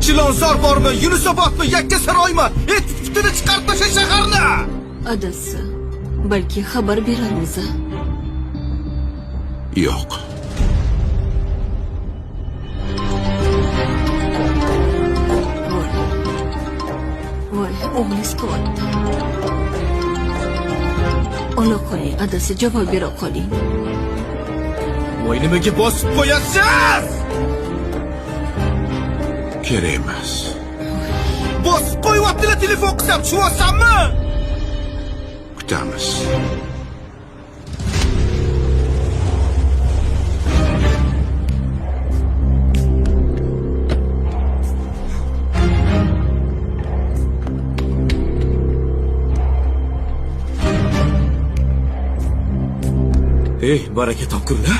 Chilonzor bormi, Yunusobodmi, Yakkasaroymi? Putini chiqarib tasha shaharni. Adasi, balki xabar berarmiz. Yo'q. Voy, o'g'lingiz qilyapti. Ola qoling, adasi, javob bera qoling. Voy, nimaga bosib qo'yasiz? Kerak emas. Bosib qo'yaptilar, telefon qilsam, tushunyapsanmi? Kutamiz. Ey, baraka topkunlar.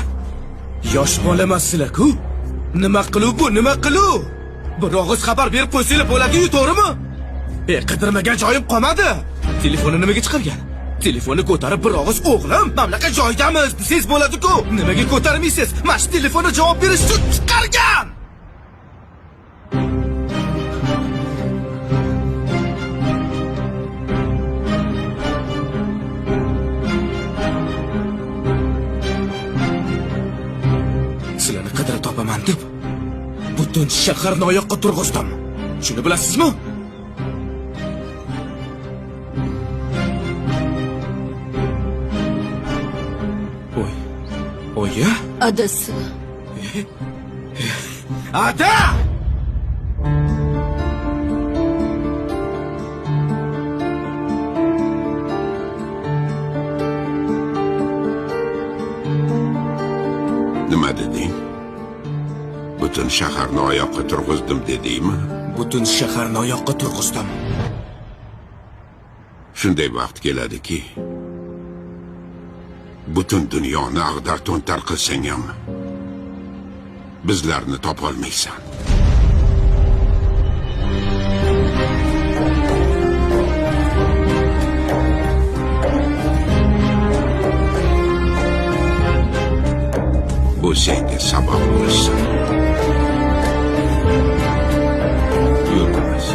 Yosh bola emassizlar-ku. Nima qiluv bu, nima qiluv? Bir og'iz xabar berib qo'ysanglar bo'ladi-yu, to'g'rimi? Qidirmagan joyim qolmadi. Telefonni nimaga chiqargan? Telefonni ko'tarib bir og'iz o'g'lim, mamlakat joydamiz desangiz bo'ladi-ku. Nimaga ko'tarmaysiz? Mana shu telefonga javob berish uchun chiqargan. Sizlarni qidirib topaman deb butun shaharni oyoqqa turg'izdim. Shuni bilasizmi? Oya? Adasi. Ada! Nima deding? Butun shaharni oyoqqa turg'izdim dedingmi? Butun shaharni oyoqqa turg'izdim. Shunday vaqt keladiki, butun dunyoni ag'dar to'ntar qilsang ham bizlarni topolmaysan. Bu senga sabab bo'lsin. Yurmas.